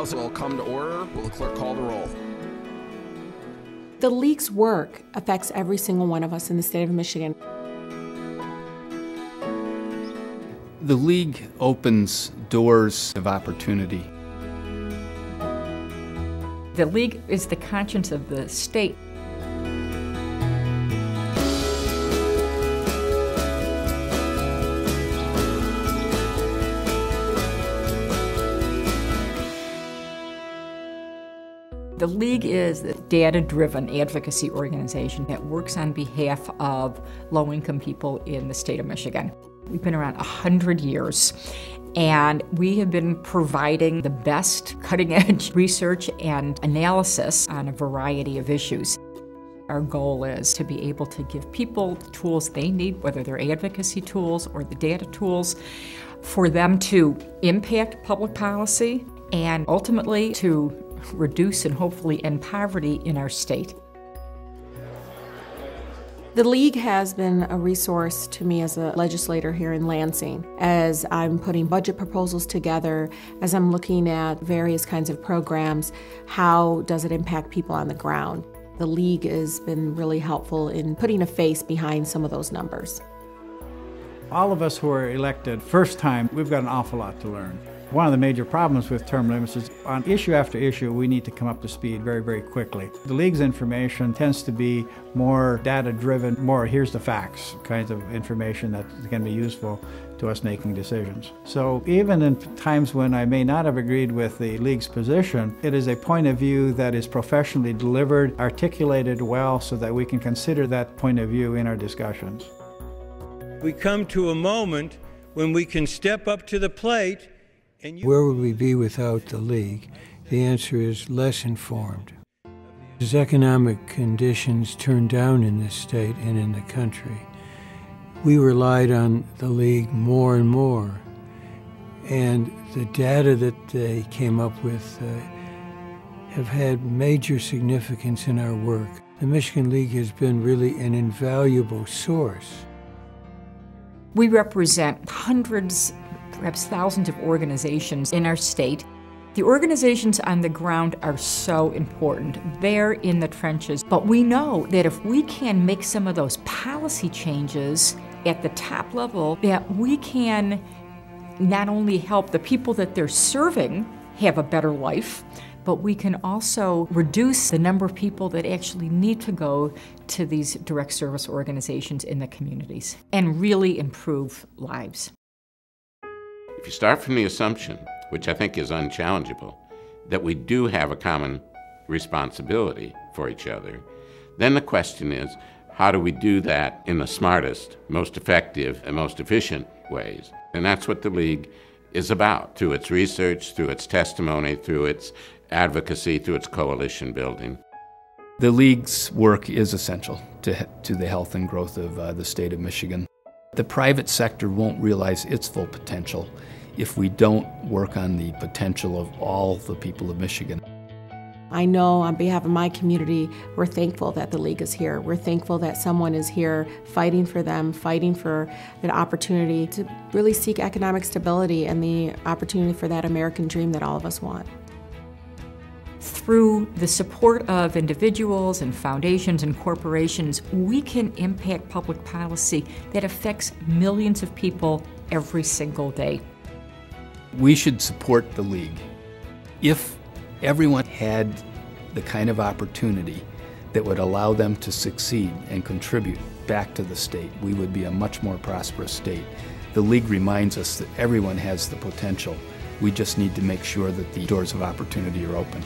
House will come to order. Will the clerk call the roll? The League's work affects every single one of us in the state of Michigan. The League opens doors of opportunity. The League is the conscience of the state. The League is a data-driven advocacy organization that works on behalf of low-income people in the state of Michigan. We've been around 100 years, and we have been providing the best cutting-edge research and analysis on a variety of issues. Our goal is to be able to give people the tools they need, whether they're advocacy tools or the data tools, for them to impact public policy and ultimately to reduce and hopefully end poverty in our state. The League has been a resource to me as a legislator here in Lansing. As I'm putting budget proposals together, as I'm looking at various kinds of programs, how does it impact people on the ground? The League has been really helpful in putting a face behind some of those numbers. All of us who are elected first time, we've got an awful lot to learn. One of the major problems with term limits is on issue after issue, we need to come up to speed very, very quickly. The League's information tends to be more data-driven, more here's the facts kinds of information that can be useful to us making decisions. So even in times when I may not have agreed with the League's position, it is a point of view that is professionally delivered, articulated well, so that we can consider that point of view in our discussions. We come to a moment when we can step up to the plate. Where would we be without the League? The answer is less informed. As economic conditions turned down in this state and in the country, we relied on the League more and more. And the data that they came up with have had major significance in our work. The Michigan League has been really an invaluable source. We represent hundreds, perhaps thousands of organizations in our state. The organizations on the ground are so important. They're in the trenches. But we know that if we can make some of those policy changes at the top level, that we can not only help the people that they're serving have a better life, but we can also reduce the number of people that actually need to go to these direct service organizations in the communities and really improve lives. If you start from the assumption, which I think is unchallengeable, that we do have a common responsibility for each other, then the question is, how do we do that in the smartest, most effective, and most efficient ways? And that's what the League is about, through its research, through its testimony, through its advocacy, through its coalition building. The League's work is essential to the health and growth of the state of Michigan. The private sector won't realize its full potential if we don't work on the potential of all the people of Michigan. I know on behalf of my community, we're thankful that the League is here. We're thankful that someone is here fighting for them, fighting for an opportunity to really seek economic stability and the opportunity for that American dream that all of us want. Through the support of individuals and foundations and corporations, we can impact public policy that affects millions of people every single day. We should support the League. If everyone had the kind of opportunity that would allow them to succeed and contribute back to the state, we would be a much more prosperous state. The League reminds us that everyone has the potential. We just need to make sure that the doors of opportunity are open.